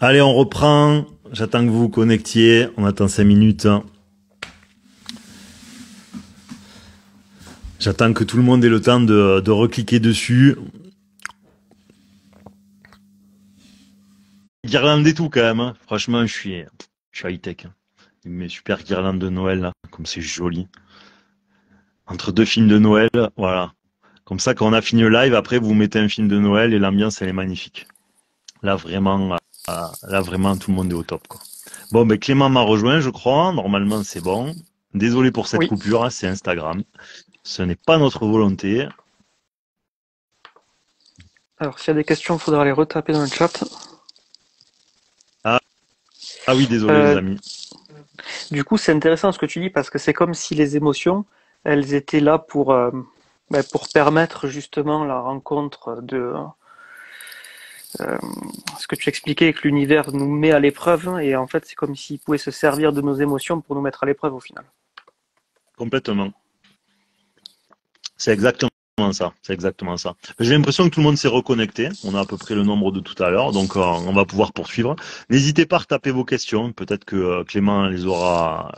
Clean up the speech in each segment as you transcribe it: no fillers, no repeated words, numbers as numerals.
Allez, on reprend. J'attends que vous vous connectiez. On attend 5 minutes. J'attends que tout le monde ait le temps de recliquer dessus. Guirlande et tout quand même. Hein. Franchement, je suis high-tech. Hein. Mes super guirlandes de Noël, là, comme c'est joli. Entre deux films de Noël, voilà. Comme ça, quand on a fini le live, après, vous mettez un film de Noël et l'ambiance, elle est magnifique. Là, vraiment, tout le monde est au top, quoi. Bon, ben, Clément m'a rejoint, je crois. Normalement, c'est bon. Désolé pour cette Oui. coupure, hein, c'est Instagram. Ce n'est pas notre volonté. Alors, s'il y a des questions, il faudra les retaper dans le chat. Ah, ah oui, désolé, les Euh, amis. du coup, c'est intéressant ce que tu dis parce que c'est comme si les émotions, elles étaient là pour permettre justement la rencontre de ce que tu expliquais que l'univers nous met à l'épreuve et en fait, c'est comme s'il pouvait se servir de nos émotions pour nous mettre à l'épreuve au final. Complètement. C'est exactement ça. C'est exactement ça. J'ai l'impression que tout le monde s'est reconnecté. On a à peu près le nombre de tout à l'heure, donc on va pouvoir poursuivre. N'hésitez pas à retaper vos questions. Peut-être que Clément les aura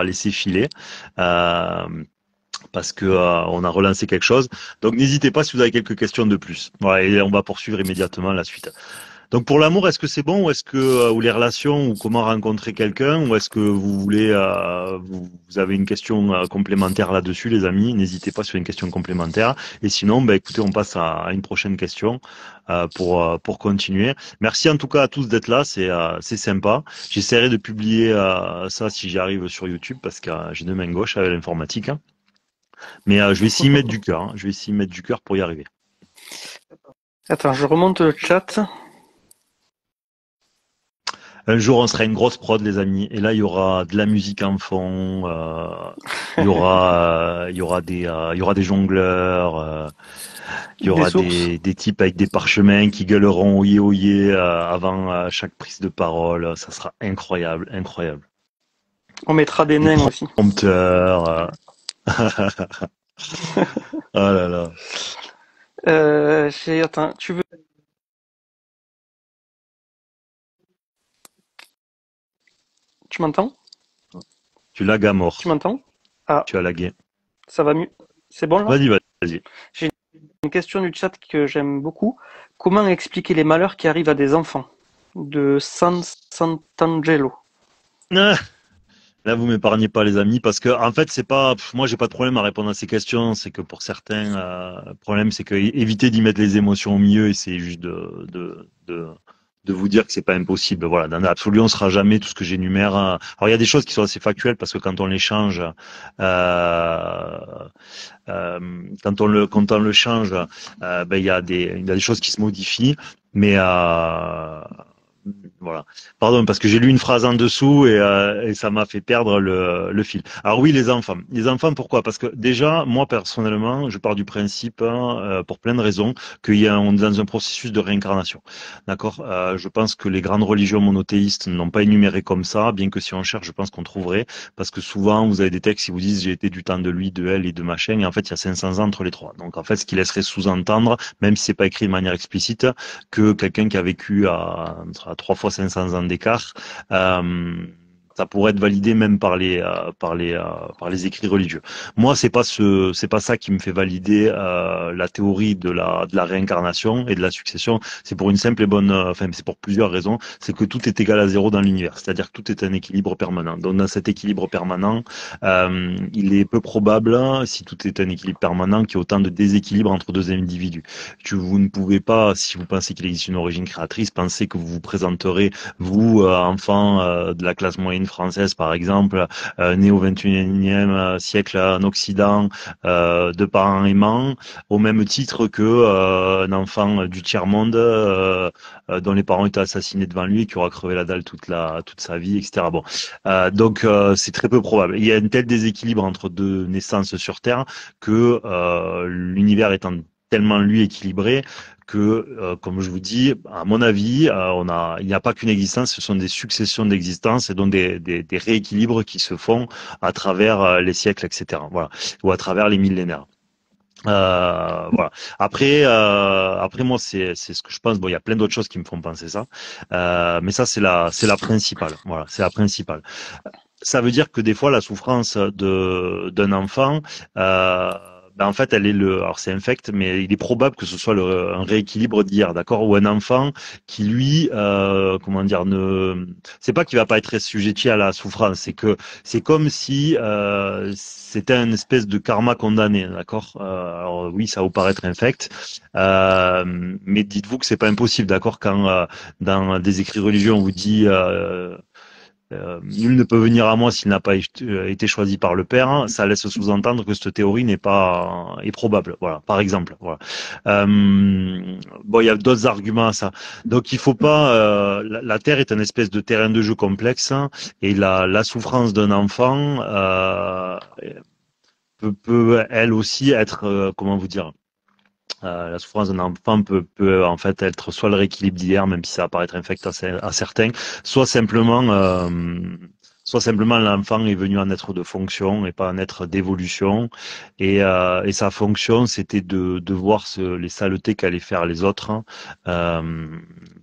laissé filer. Euh, Parce que on a relancé quelque chose. Donc n'hésitez pas si vous avez quelques questions de plus. Voilà, et on va poursuivre immédiatement la suite. Donc pour l'amour, est-ce que c'est bon ou est-ce que ou les relations ou comment rencontrer quelqu'un ou est-ce que vous voulez vous avez une question complémentaire là-dessus, les amis? N'hésitez pas sur une question complémentaire. Et sinon, bah, écoutez, on passe à une prochaine question pour continuer. Merci en tout cas à tous d'être là, c'est sympa. J'essaierai de publier ça si j'y arrive sur YouTube parce que j'ai deux mains gauches avec l'informatique. Hein. Mais je vais essayer de mettre du cœur. Hein. Je vais essayer de mettre du cœur pour y arriver. Attends, je remonte le chat. Un jour, on sera une grosse prod, les amis, et là, il y aura de la musique en fond, il y aura des jongleurs, il y Des aura sources. des types avec des parchemins qui gueuleront oyez oyez avant chaque prise de parole. Ça sera incroyable, incroyable. On mettra des Des nains aussi. prompteurs. Oh là là. Attends, tu m'entends? Tu lagues à Tu mort. m'entends? Ah, Tu as lagué. ça va mieux. C'est bon là? Vas-y, vas-y. J'ai une question du chat que j'aime beaucoup. Comment expliquer les malheurs qui arrivent à des enfants? De Sant'Angelo. Ah, là, vous m'épargnez pas, les amis, parce que en fait, c'est pas. Moi, j'ai pas de problème à répondre à ces questions. C'est que pour certains, le problème, c'est que éviter d'y mettre les émotions au milieu, et c'est juste de vous dire que c'est pas impossible. Voilà, dans l'absolu, on sera jamais tout ce que j'énumère. Alors, il y a des choses qui sont assez factuelles parce que quand on les change, euh, quand on le change, ben, il y a des choses qui se modifient, mais voilà. Pardon, parce que j'ai lu une phrase en dessous et ça m'a fait perdre le fil. Alors oui, les enfants. Les enfants, pourquoi? Parce que déjà, moi personnellement, je pars du principe, hein, pour plein de raisons, on est dans un processus de réincarnation. D'accord? Je pense que les grandes religions monothéistes ne l'ont pas énuméré comme ça, bien que si on cherche, je pense qu'on trouverait, parce que souvent, vous avez des textes qui vous disent j'ai été du temps de lui, de elle et de machin, et en fait, il y a 500 ans entre les trois. Donc en fait, ce qui laisserait sous-entendre, même si c'est pas écrit de manière explicite, que quelqu'un qui a vécu à 3 fois 500 ans d'écart, ça pourrait être validé même par les écrits religieux. Moi, c'est pas ça qui me fait valider la théorie de la réincarnation et de la succession. C'est pour une simple et bonne, enfin, c'est pour plusieurs raisons. C'est que tout est égal à zéro dans l'univers, c'est-à-dire que tout est un équilibre permanent. Donc, dans cet équilibre permanent, il est peu probable, si tout est un équilibre permanent, qu'il y ait autant de déséquilibre entre deux individus. Vous ne pouvez pas, si vous pensez qu'il existe une origine créatrice, penser que vous vous présenterez, vous, enfant de la classe moyenne française, par exemple, né au 21e siècle en Occident, de parents aimants, au même titre que un enfant du tiers-monde dont les parents étaient assassinés devant lui et qui aura crevé la dalle toute sa vie, etc. Bon, donc c'est très peu probable. Il y a un tel déséquilibre entre deux naissances sur Terre que l'univers étant tellement lui équilibré que, comme je vous dis, à mon avis, il n'y a pas qu'une existence, ce sont des successions d'existences et donc des rééquilibres qui se font à travers les siècles, etc. Voilà, ou à travers les millénaires. Voilà. Après moi c'est ce que je pense. Bon, il y a plein d'autres choses qui me font penser ça, mais ça c'est la principale. Voilà, c'est la principale. Ça veut dire que des fois la souffrance de d'un enfant, en fait, elle est alors c'est infect, mais il est probable que ce soit un rééquilibre d'hier, d'accord, ou un enfant qui lui, comment dire, c'est pas qu'il va pas être assujetti à la souffrance, c'est que c'est comme si c'était une espèce de karma condamné, d'accord. Alors oui, ça va vous paraître infect, mais dites-vous que c'est pas impossible, d'accord, quand dans des écrits religieux on vous dit nul ne peut venir à moi s'il n'a pas été choisi par le Père, hein. Ça laisse sous-entendre que cette théorie n'est pas est probable. Voilà, par exemple. Voilà. Bon, il y a d'autres arguments à ça. Donc, il faut pas. La Terre est un espèce de terrain de jeu complexe, hein, et la souffrance d'un enfant peut elle aussi être, comment vous dire. La souffrance d'un enfant peut en fait être soit le rééquilibre d'hier, même si ça va paraître infect à certains, soit simplement, euh, soit simplement l'enfant est venu en être de fonction et pas en être d'évolution. Et sa fonction, c'était de voir les saletés qu'allaient faire les autres, hein, euh,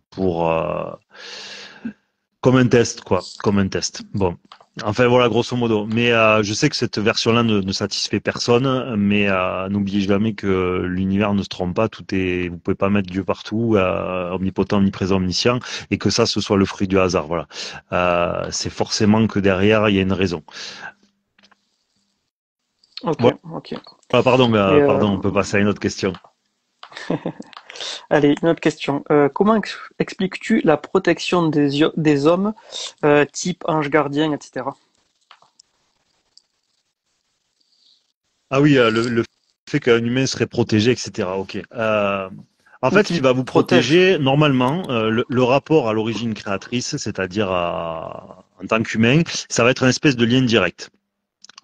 pour comme un test, quoi, comme un test. Bon. Enfin voilà, grosso modo. Mais je sais que cette version-là ne satisfait personne, mais n'oubliez jamais que l'univers ne se trompe pas. Vous pouvez pas mettre Dieu partout, omnipotent, omniprésent, omniscient, et que ça, ce soit le fruit du hasard. Voilà. C'est forcément que derrière, il y a une raison. Ok, Voilà. ok. Pardon, Et pardon, on peut passer à une autre question. allez, une autre question. Comment expliques-tu la protection des hommes, type ange gardien, etc. Ah oui, le fait qu'un humain serait protégé, etc. Ok. En Ou fait, ce qui qu'il va vous protège? protéger, normalement, le rapport à l'origine créatrice, c'est-à-dire en tant qu'humain, ça va être une espèce de lien direct.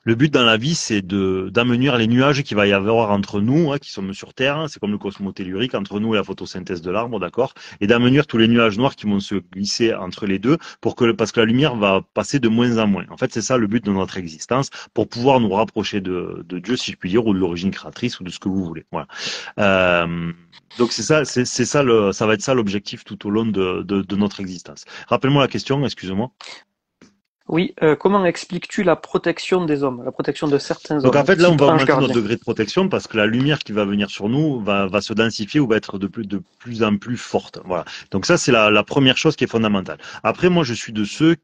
Le but dans la vie, c'est d'amenuire les nuages qu'il va y avoir entre nous, hein, qui sommes sur Terre, hein, c'est comme le cosmos tellurique, entre nous et la photosynthèse de l'arbre, d'accord, et d'amenuire tous les nuages noirs qui vont se glisser entre les deux parce que la lumière va passer de moins en moins. En fait, c'est ça le but de notre existence, pour pouvoir nous rapprocher de Dieu, si je puis dire, ou de l'origine créatrice, ou de ce que vous voulez. Voilà. Euh, donc c'est ça, c'est ça ça va être ça l'objectif tout au long de notre existence. Rappelle-moi la question, excuse-moi. Oui, comment expliques-tu la protection des hommes, la protection de certains Donc en hommes, fait là on type va ange augmenter notre gardien? degré de protection parce que la lumière qui va venir sur nous va se densifier ou va être de plus en plus forte. Voilà. Donc ça c'est la première chose qui est fondamentale. Après moi je suis de ceux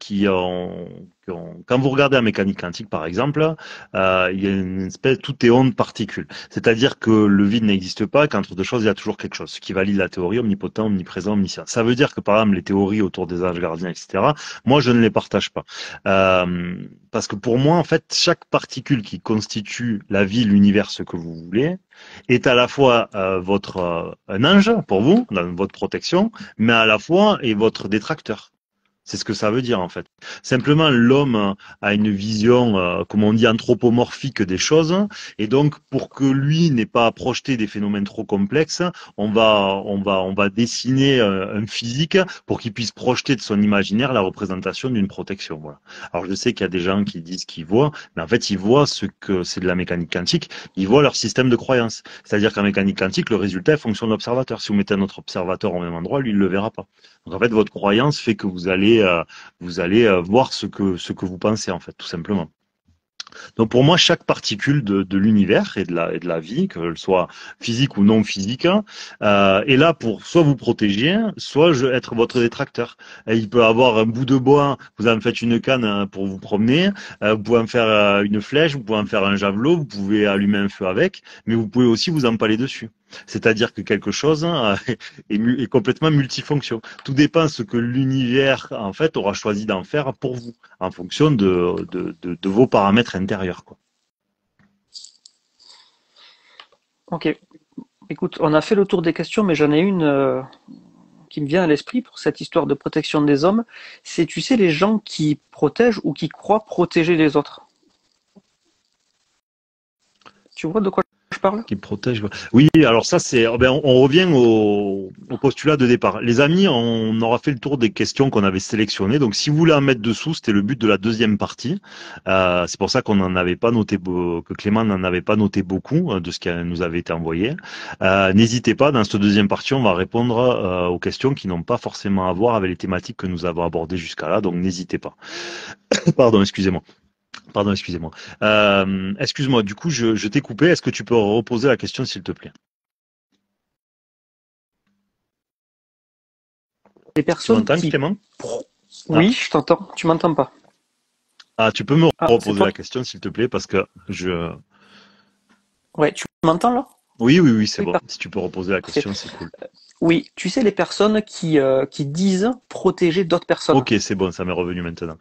quand vous regardez la mécanique quantique par exemple, il y a une espèce tout est onde particule. C'est-à-dire que le vide n'existe pas, qu'entre deux choses il y a toujours quelque chose, ce qui valide la théorie omnipotent, omniprésent, omniscient. Ça veut dire que par exemple les théories autour des anges gardiens etc. Moi je ne les partage pas. Parce que pour moi, en fait, chaque particule qui constitue la vie, l'univers, ce que vous voulez, est à la fois un ange pour vous, dans votre protection, mais à la fois est votre détracteur. C'est ce que ça veut dire en fait. Simplement, l'homme a une vision, comme on dit, anthropomorphique des choses, et donc pour que lui n'ait pas à projeter des phénomènes trop complexes, on va dessiner un physique pour qu'il puisse projeter de son imaginaire la représentation d'une protection. Voilà. Alors je sais qu'il y a des gens qui disent qu'ils voient, mais en fait ils voient ce que c'est de la mécanique quantique, ils voient leur système de croyance. C'est-à-dire qu'en mécanique quantique, le résultat est fonction de l'observateur. Si vous mettez un autre observateur au même endroit, lui il le verra pas. Donc en fait, votre croyance fait que vous allez voir ce que vous pensez en fait, tout simplement. Donc pour moi, chaque particule de l'univers et de la vie, qu'elle soit physique ou non physique, est là pour soit vous protéger, soit être votre détracteur. Et il peut avoir un bout de bois, vous en faites une canne pour vous promener, vous pouvez en faire une flèche, vous pouvez en faire un javelot, vous pouvez allumer un feu avec, mais vous pouvez aussi vous empaler dessus. C'est-à-dire que quelque chose est complètement multifonction. Tout dépend ce que l'univers en fait aura choisi d'en faire pour vous en fonction de vos paramètres intérieurs, quoi. Ok. Écoute, on a fait le tour des questions, mais j'en ai une qui me vient à l'esprit pour cette histoire de protection des hommes. C'est, tu sais, les gens qui protègent ou qui croient protéger les autres. Tu vois de quoi je parle? parles? Qui protège. Oui, alors ça c'est, oh ben, on revient au postulat de départ. Les amis, on aura fait le tour des questions qu'on avait sélectionnées. Donc si vous voulez en mettre dessous, c'était le but de la deuxième partie. C'est pour ça qu'on n'en avait pas noté, que Clément n'en avait pas noté beaucoup de ce qui nous avait été envoyé. N'hésitez pas, dans cette deuxième partie, on va répondre aux questions qui n'ont pas forcément à voir avec les thématiques que nous avons abordées jusqu'à là. Donc n'hésitez pas. Pardon, excusez-moi. Pardon, excusez-moi. Excuse-moi, du coup, je t'ai coupé. Est-ce que tu peux reposer la question, s'il te plaît? Les Tu personnes m'entends, qui... Clément? Ah. Oui, je t'entends. Tu m'entends pas? Ah, tu peux me Ah, c'est reposer toi la qui... question, s'il te plaît, parce que je... Ouais, tu m'entends là? Oui, oui, oui, c'est Oui, bon. Si tu peux reposer la parfait. question, c'est cool. Oui, tu sais, les personnes qui disent protéger d'autres personnes. Ok, c'est bon, ça m'est revenu maintenant.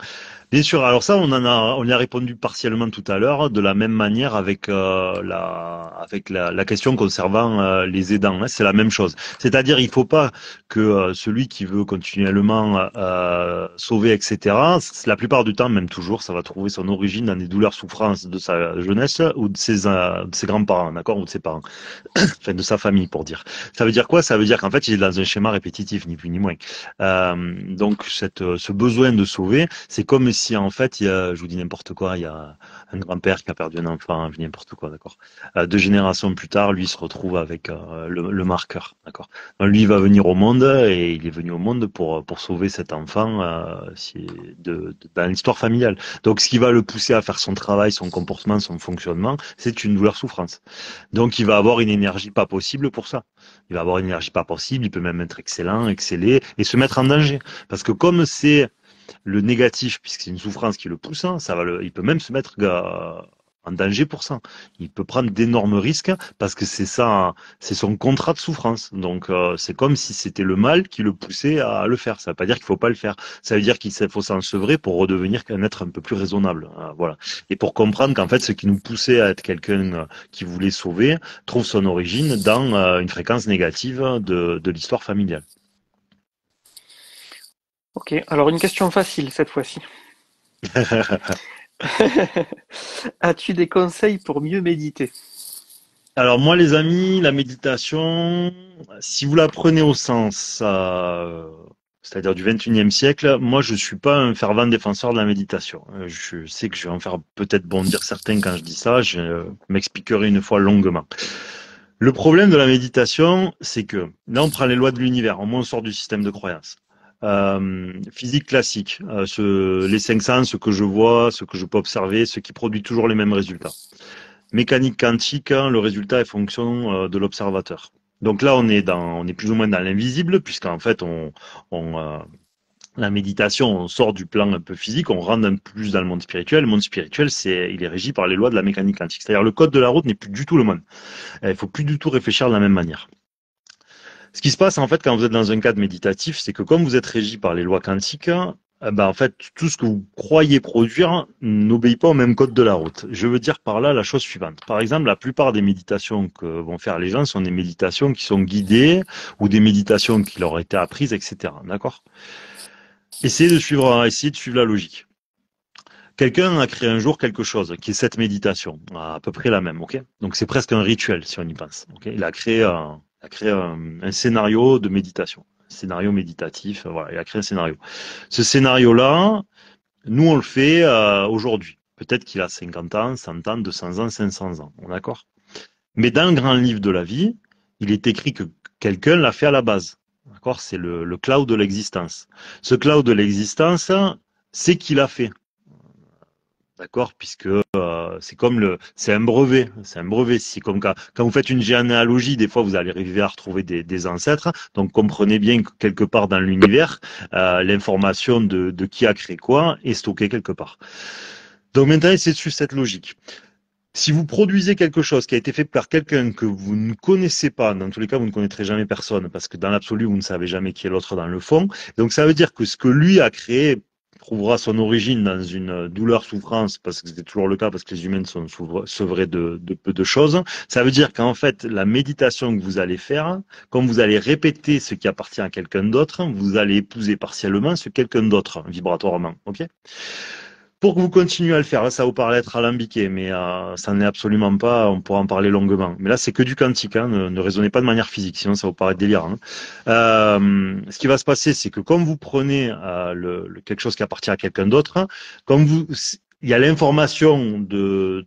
Bien sûr, alors ça, on y a répondu partiellement tout à l'heure, de la même manière avec la question concernant les aidants, hein, c'est la même chose. C'est-à-dire, il faut pas que celui qui veut continuellement sauver, etc. La plupart du temps, même toujours, ça va trouver son origine dans des douleurs, souffrances de sa jeunesse ou de ses grands-parents, d'accord, ou de ses parents, enfin de sa famille, pour dire. Ça veut dire quoi? Ça veut dire qu'en fait, il est dans un schéma répétitif, ni plus ni moins. Donc, ce besoin de sauver, c'est comme si en fait, je vous dis n'importe quoi, il y a un grand-père qui a perdu un enfant, je dis n'importe quoi, d'accord. 2 générations plus tard, lui se retrouve avec le marqueur, d'accord. Donc, lui il va venir au monde et il est venu au monde pour sauver cet enfant dans l'histoire familiale. Donc, ce qui va le pousser à faire son travail, son comportement, son fonctionnement, c'est une douleur souffrance. Donc, il va avoir une énergie pas possible pour ça. Il va avoir une énergie pas possible, il peut même être excellent, exceller et se mettre en danger. Parce que comme c'est le négatif, puisque c'est une souffrance qui le pousse, hein, il peut même se mettre en danger pour ça. Il peut prendre d'énormes risques parce que c'est ça, c'est son contrat de souffrance. Donc c'est comme si c'était le mal qui le poussait à le faire. Ça veut pas dire qu'il faut pas le faire. Ça veut dire qu'il faut s'ensevrer pour redevenir un être un peu plus raisonnable. Voilà. Et pour comprendre qu'en fait, ce qui nous poussait à être quelqu'un qui voulait sauver trouve son origine dans une fréquence négative de l'histoire familiale. Ok, alors une question facile cette fois-ci. As-tu des conseils pour mieux méditer? Alors moi les amis, la méditation, si vous la prenez au sens, c'est-à-dire du 21e siècle, moi je suis pas un fervent défenseur de la méditation. Je sais que je vais en faire peut-être bondir certains quand je dis ça, je m'expliquerai une fois longuement. Le problème de la méditation, c'est que là on prend les lois de l'univers, au moins on sort du système de croyance. Physique classique, les 5 sens, ce que je vois, ce que je peux observer, ce qui produit toujours les mêmes résultats. Mécanique quantique, hein, le résultat est fonction de l'observateur. Donc là, on est plus ou moins dans l'invisible, puisqu'en fait, la méditation, on sort du plan un peu physique, on rentre un peu plus dans le monde spirituel. Le monde spirituel, il est régi par les lois de la mécanique quantique. C'est-à-dire, le code de la route n'est plus du tout le même. Il faut plus du tout réfléchir de la même manière. Ce qui se passe, en fait, quand vous êtes dans un cadre méditatif, c'est que comme vous êtes régi par les lois quantiques, en fait, tout ce que vous croyez produire n'obéit pas au même code de la route. Je veux dire par là la chose suivante. Par exemple, la plupart des méditations que vont faire les gens sont des méditations qui sont guidées ou des méditations qui leur ont été apprises, etc. D'accord? Essayez de suivre la logique. Quelqu'un a créé un jour quelque chose, qui est cette méditation, à peu près la même, ok? Donc c'est presque un rituel, si on y pense. Ok, il a créé un scénario de méditation, un scénario méditatif. Voilà, il a créé un scénario. Ce scénario-là, nous on le fait aujourd'hui. Peut-être qu'il a 50 ans, 100 ans, 200 ans, 500 ans. D'accord? Mais dans le grand livre de la vie, il est écrit que quelqu'un l'a fait à la base. D'accord? C'est le cloud de l'existence. Ce cloud de l'existence, c'est qui l'a fait. D'accord, puisque c'est un brevet, c'est un brevet. C'est comme quand vous faites une généalogie, des fois vous allez arriver à retrouver des ancêtres. Donc comprenez bien que quelque part dans l'univers, l'information de qui a créé quoi est stockée quelque part. Donc maintenant, c'est de suivre cette logique. Si vous produisez quelque chose qui a été fait par quelqu'un que vous ne connaissez pas, dans tous les cas, vous ne connaîtrez jamais personne, parce que dans l'absolu, vous ne savez jamais qui est l'autre dans le fond. Donc ça veut dire que ce que lui a créé trouvera son origine dans une douleur, souffrance, parce que c'est toujours le cas, parce que les humains sont sevrés de peu de choses. Ça veut dire qu'en fait, la méditation que vous allez faire, comme vous allez répéter ce qui appartient à quelqu'un d'autre, vous allez épouser partiellement ce quelqu'un d'autre, vibratoirement. Ok? pour que vous continuiez à le faire, là, ça vous paraît être alambiqué, mais ça n'est absolument pas, on pourra en parler longuement. Mais là, c'est que du quantique, hein, ne raisonnez pas de manière physique, sinon ça vous paraît délirant. Hein. Ce qui va se passer, c'est que comme vous prenez quelque chose qui appartient à quelqu'un d'autre, hein, comme vous, il y a l'information de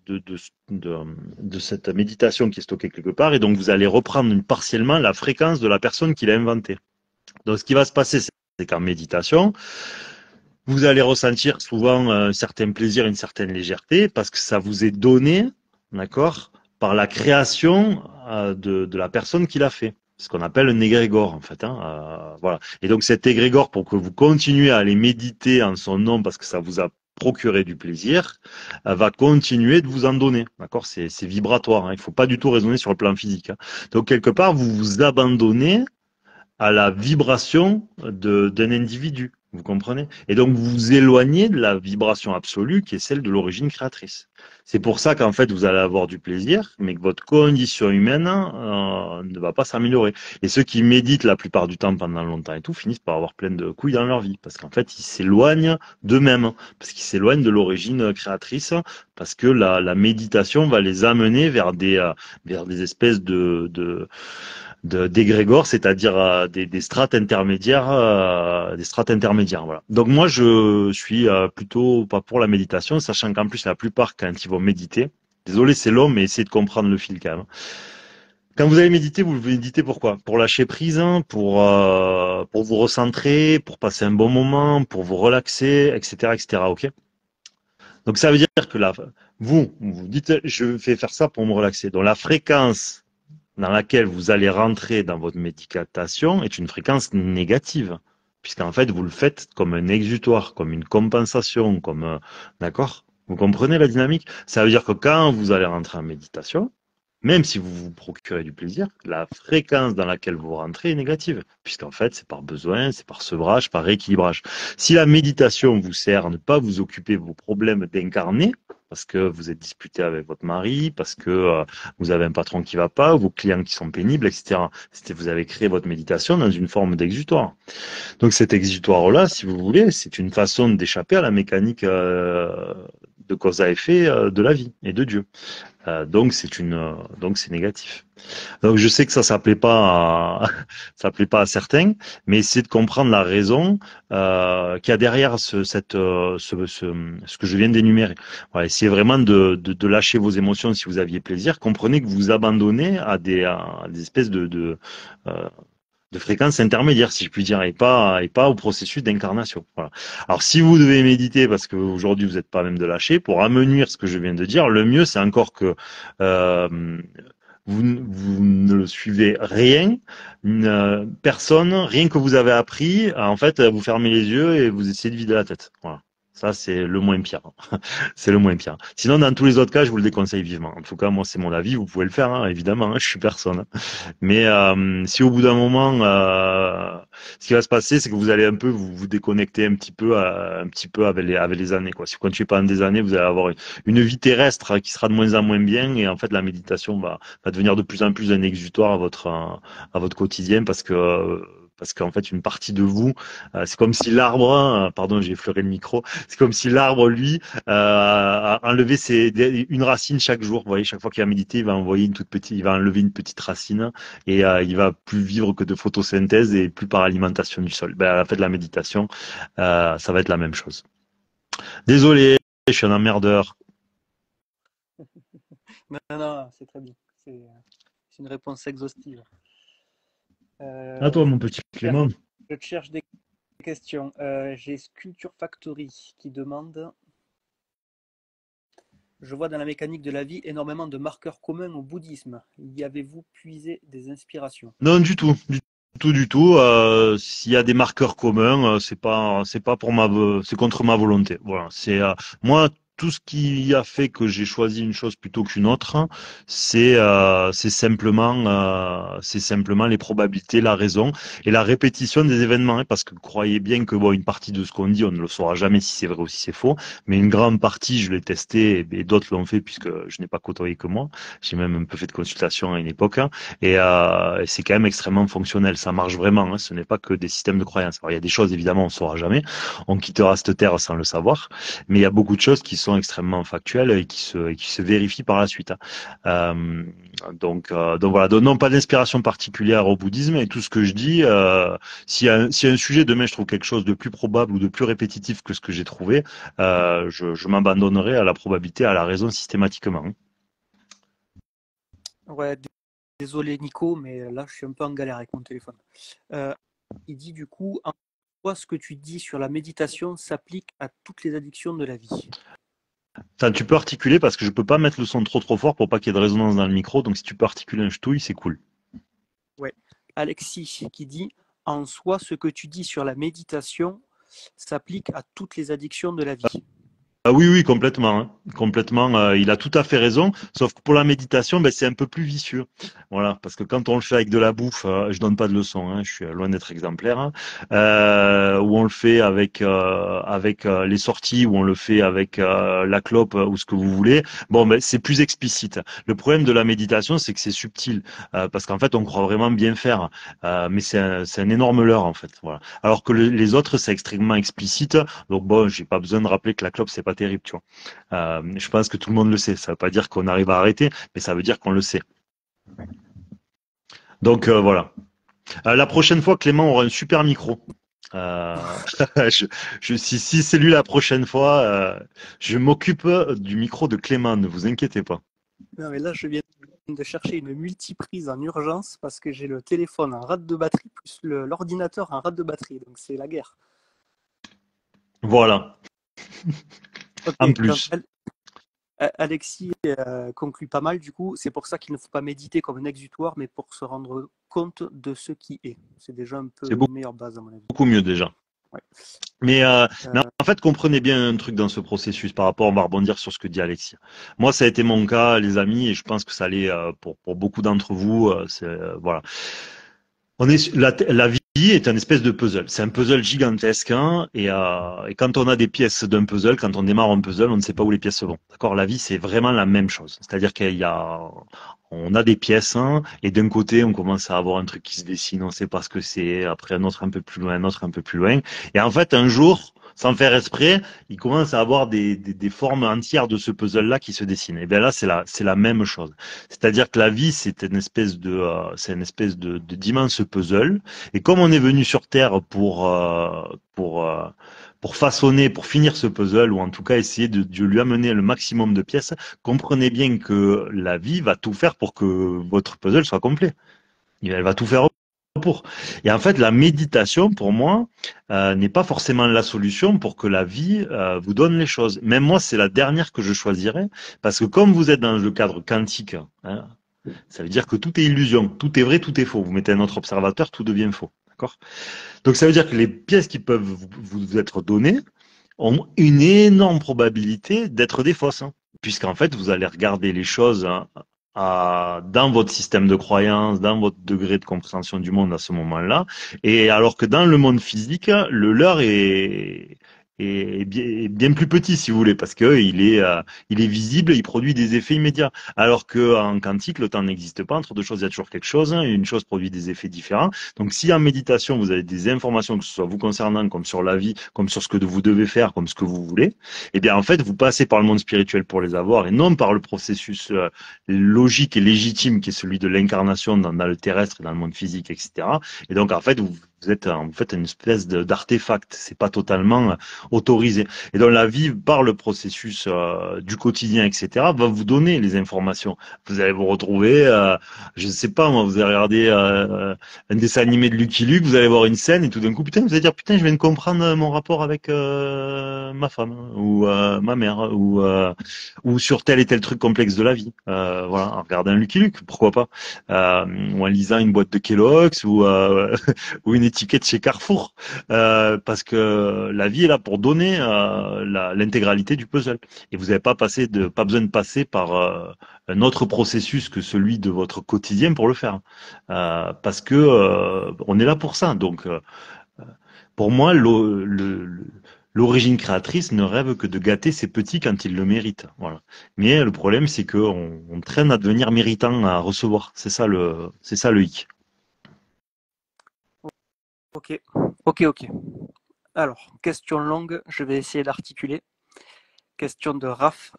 cette méditation qui est stockée quelque part, et donc vous allez reprendre partiellement la fréquence de la personne qui l'a inventée. Donc, ce qui va se passer, c'est qu'en méditation, vous allez ressentir souvent un certain plaisir, une certaine légèreté, parce que ça vous est donné, d'accord, par la création de la personne qui l'a fait. Ce qu'on appelle un égrégore, en fait. Hein, voilà. Et donc, cet égrégore, pour que vous continuez à aller méditer en son nom, parce que ça vous a procuré du plaisir, va continuer de vous en donner. D'accord. C'est vibratoire. Hein, il ne faut pas du tout raisonner sur le plan physique. Hein. Donc, quelque part, vous vous abandonnez à la vibration d'un individu. Vous comprenez? Et donc, vous vous éloignez de la vibration absolue qui est celle de l'origine créatrice. C'est pour ça qu'en fait, vous allez avoir du plaisir, mais que votre condition humaine ne va pas s'améliorer. Et ceux qui méditent la plupart du temps pendant longtemps et tout, finissent par avoir plein de couilles dans leur vie. Parce qu'en fait, ils s'éloignent d'eux-mêmes. Parce qu'ils s'éloignent de l'origine créatrice. Parce que la méditation va les amener vers des espèces d'égrégores, c'est-à-dire des strates intermédiaires, voilà. Donc moi, je suis plutôt pas pour la méditation, sachant qu'en plus la plupart quand ils vont méditer, désolé c'est long, mais essayez de comprendre le fil quand même. Quand vous allez méditer, vous méditez pourquoi? Pour lâcher prise, hein, pour vous recentrer, pour passer un bon moment, pour vous relaxer, etc., etc. Ok? Donc ça veut dire que là, vous dites, je vais faire ça pour me relaxer. Donc la fréquence dans laquelle vous allez rentrer dans votre méditation est une fréquence négative, puisqu'en fait, vous le faites comme un exutoire, comme une compensation, d'accord? Vous comprenez la dynamique? Ça veut dire que quand vous allez rentrer en méditation, même si vous vous procurez du plaisir, la fréquence dans laquelle vous rentrez est négative, puisqu'en fait, c'est par besoin, c'est par sevrage, par rééquilibrage. Si la méditation vous sert à ne pas vous occuper de vos problèmes d'incarner, parce que vous êtes disputé avec votre mari, parce que vous avez un patron qui va pas, vos clients qui sont pénibles, etc. Vous avez créé votre méditation dans une forme d'exutoire. Donc cet exutoire-là, si vous voulez, c'est une façon d'échapper à la mécanique de cause à effet de la vie et de Dieu. Donc c'est négatif. Donc je sais que ça plaît pas ça plaît pas à certains, mais essayez de comprendre la raison qu'il y a derrière ce que je viens d'énumérer. Voilà, essayez vraiment de lâcher vos émotions si vous aviez plaisir. Comprenez que vous vous abandonnez à des espèces de fréquences intermédiaires, si je puis dire, et pas au processus d'incarnation. Voilà. Alors, si vous devez méditer, parce qu'aujourd'hui, vous n'êtes pas même de lâcher, pour amenuire ce que je viens de dire, le mieux, c'est encore que vous ne suivez rien, personne, rien que vous avez appris, en fait, vous fermez les yeux et vous essayez de vider la tête. Voilà. Ça, c'est le moins pire. C'est le moins pire. Sinon, dans tous les autres cas, je vous le déconseille vivement. En tout cas, moi, c'est mon avis. Vous pouvez le faire, hein, évidemment. Hein, je suis personne. Mais si au bout d'un moment, ce qui va se passer, c'est que vous allez un peu vous déconnecter un petit peu avec les années. Quoi. Si vous continuez pendant des années, vous allez avoir une vie terrestre qui sera de moins en moins bien. Et en fait, la méditation va devenir de plus en plus un exutoire à votre quotidien parce qu'en fait, une partie de vous, c'est comme si l'arbre, pardon, j'ai effleuré le micro, c'est comme si l'arbre, lui, a enlevé une racine chaque jour. Vous voyez, chaque fois qu'il va méditer, il va enlever une petite racine et il va plus vivre que de photosynthèse et plus par alimentation du sol. À la fin de la méditation, ça va être la même chose. Désolé, je suis un emmerdeur. Non, non, c'est très bien. C'est une réponse exhaustive. À toi, mon petit Clément. Je cherche des questions. J'ai Sculpture Factory qui demande: je vois dans la mécanique de la vie énormément de marqueurs communs au bouddhisme. Y avez-vous puisé des inspirations? Non, du tout, du tout. S'il y a des marqueurs communs, c'est pas pour c'est contre ma volonté. Voilà. Moi. tout ce qui a fait que j'ai choisi une chose plutôt qu'une autre, c'est simplement les probabilités, la raison et la répétition des événements. Hein, parce que croyez bien que bon, une partie de ce qu'on dit, on ne le saura jamais si c'est vrai ou si c'est faux, mais une grande partie, je l'ai testé et d'autres l'ont fait puisque je n'ai pas côtoyé que moi. J'ai même un peu fait de consultation à une époque, hein, et c'est quand même extrêmement fonctionnel. Ça marche vraiment. Hein, ce n'est pas que des systèmes de croyances. Alors, il y a des choses évidemment on ne saura jamais. On quittera cette terre sans le savoir, mais il y a beaucoup de choses qui sont extrêmement factuelles et qui se vérifient par la suite. Hein. Donc voilà, donc non pas d'inspiration particulière au bouddhisme et tout ce que je dis. S'il y a un sujet demain, je trouve quelque chose de plus probable ou de plus répétitif que ce que j'ai trouvé, je m'abandonnerai à la probabilité, à la raison systématiquement. Hein. Ouais, désolé Nico, mais là je suis un peu en galère avec mon téléphone. Euh, il dit du coup, en quoi ce que tu dis sur la méditation s'applique à toutes les addictions de la vie? Enfin, tu peux articuler parce que je peux pas mettre le son trop fort pour pas qu'il y ait de résonance dans le micro. Donc si tu peux articuler un ch'touille, c'est cool. Ouais. Alexis qui dit, en soi ce que tu dis sur la méditation s'applique à toutes les addictions de la vie. Ah oui, oui, complètement, hein. Complètement. Il a tout à fait raison. Sauf que pour la méditation, ben, c'est un peu plus vicieux. Voilà, parce que quand on le fait avec de la bouffe, je donne pas de leçons, hein, je suis loin d'être exemplaire. Hein, ou on le fait avec les sorties, ou on le fait avec la clope ou ce que vous voulez. Bon, ben c'est plus explicite. Le problème de la méditation, c'est que c'est subtil, parce qu'en fait, on croit vraiment bien faire, mais c'est un énorme leurre en fait. Voilà. Alors que les autres, c'est extrêmement explicite. Donc bon, j'ai pas besoin de rappeler que la clope c'est pas terrible, tu vois. Je pense que tout le monde le sait. Ça veut pas dire qu'on arrive à arrêter, mais ça veut dire qu'on le sait. Donc voilà. La prochaine fois, Clément aura un super micro. Euh, si c'est lui la prochaine fois, je m'occupe du micro de Clément. Ne vous inquiétez pas. Non, mais là, je viens de chercher une multiprise en urgence parce que j'ai le téléphone en rate de batterie plus l'ordinateur en rate de batterie. Donc, c'est la guerre. Voilà. En Ok, donc plus. Alexis conclut pas mal du coup. C'est pour ça qu'il ne faut pas méditer comme un exutoire, mais pour se rendre compte de ce qui est. C'est déjà un peu C'est une meilleure base à mon avis. beaucoup mieux déjà. Ouais. Mais Euh, en fait, comprenez bien un truc dans ce processus par rapport, on va rebondir sur ce que dit Alexis. Moi, ça a été mon cas, les amis, et je pense que ça l'est pour beaucoup d'entre vous. Voilà. La vie est un espèce de puzzle. C'est un puzzle gigantesque, hein, et quand on a des pièces d'un puzzle, quand on démarre un puzzle, on ne sait pas où les pièces vont. D'accord? La vie, c'est vraiment la même chose. C'est-à-dire on a des pièces, hein, et d'un côté, on commence à avoir un truc qui se dessine, on ne sait pas ce que c'est. Après, un autre un peu plus loin, un autre un peu plus loin. Et en fait, un jour, sans faire exprès, il commence à avoir des formes entières de ce puzzle-là qui se dessinent. Et bien là, c'est la même chose. C'est-à-dire que la vie, c'est une espèce d'immense puzzle. Et comme on est venu sur Terre pour façonner, pour finir ce puzzle, ou en tout cas essayer de lui amener le maximum de pièces, comprenez bien que la vie va tout faire pour que votre puzzle soit complet. Elle va tout faire pour. Et en fait, la méditation, pour moi, n'est pas forcément la solution pour que la vie vous donne les choses. Même moi, c'est la dernière que je choisirais, parce que comme vous êtes dans le cadre quantique, hein, ça veut dire que tout est illusion, tout est vrai, tout est faux. Vous mettez un autre observateur, tout devient faux. D'accord? Donc ça veut dire que les pièces qui peuvent vous être données ont une énorme probabilité d'être des fausses, hein, puisqu'en fait, vous allez regarder les choses, hein, dans votre système de croyance, dans votre degré de compréhension du monde à ce moment-là, et alors que dans le monde physique, le leur est bien plus petit, si vous voulez, parce que il est visible, il produit des effets immédiats. Alors que en quantique, le temps n'existe pas. Entre deux choses, il y a toujours quelque chose. Hein, et une chose produit des effets différents. Donc, si en méditation, vous avez des informations, que ce soit vous concernant, comme sur la vie, comme sur ce que vous devez faire, comme ce que vous voulez, eh bien, en fait, vous passez par le monde spirituel pour les avoir et non par le processus logique et légitime qui est celui de l'incarnation dans le terrestre et dans le monde physique, etc. Et donc, en fait, vous faites une espèce d'artefact. C'est pas totalement autorisé. Et donc, la vie, par le processus du quotidien, etc., va vous donner les informations. Vous allez vous retrouver, je ne sais pas, moi, vous allez regarder un dessin animé de Lucky Luke, vous allez voir une scène et tout d'un coup, putain, vous allez dire, putain, je viens de comprendre mon rapport avec ma femme, hein, ou ma mère, ou sur tel et tel truc complexe de la vie. Voilà, en regardant un Lucky Luke, pourquoi pas, ou en lisant une boîte de Kellogg's, ou une étiquette chez Carrefour, parce que la vie est là pour donner l'intégralité du puzzle. Et vous n'avez pas besoin de passer par un autre processus que celui de votre quotidien pour le faire, parce que on est là pour ça. Donc, pour moi, l'origine créatrice ne rêve que de gâter ses petits quand ils le méritent. Voilà. Mais le problème, c'est qu'on on traîne à devenir méritant à recevoir. C'est ça le hic. Ok, ok. Alors, question longue, je vais essayer d'articuler. Question de Raph.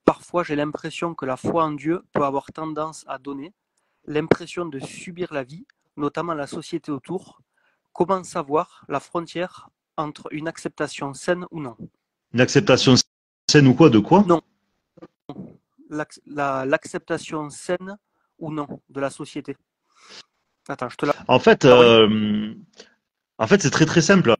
Parfois, j'ai l'impression que la foi en Dieu peut avoir tendance à donner l'impression de subir la vie, notamment la société autour. Comment savoir la frontière entre une acceptation saine ou non? Une acceptation saine ou quoi, de quoi? Non, l'acceptation saine ou non de la société. Attends, je te la En fait, relis. c'est très très simple.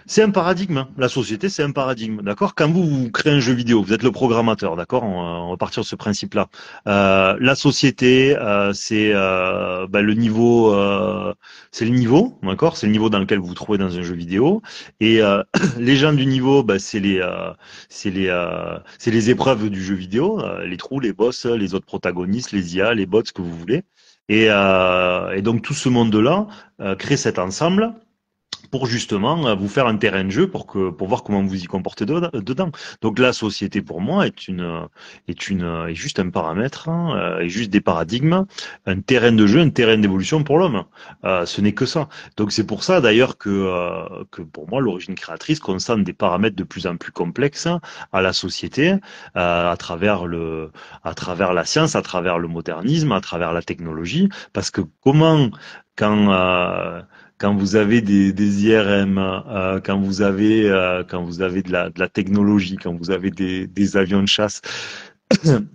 C'est un paradigme. Hein. La société, c'est un paradigme. D'accord? Quand vous créez un jeu vidéo, vous êtes le programmateur. D'accord? On va partir de ce principe-là. La société, c'est le niveau. C'est le niveau. D'accord? C'est le niveau dans lequel vous vous trouvez dans un jeu vidéo. Et les gens du niveau, c'est les épreuves du jeu vidéo, les trous, les boss, les autres protagonistes, les IA, les bots, ce que vous voulez. Et donc tout ce monde-là crée cet ensemble pour justement vous faire un terrain de jeu pour voir comment vous y comportez dedans. Donc la société pour moi est juste un paramètre, hein, est juste des paradigmes, un terrain de jeu, un terrain d'évolution pour l'homme. Ce n'est que ça. Donc c'est pour ça d'ailleurs que pour moi l'origine créatrice concerne des paramètres de plus en plus complexes à la société, à travers la science, à travers le modernisme, à travers la technologie, parce que comment quand quand vous avez des IRM, quand vous avez de la technologie, quand vous avez des avions de chasse,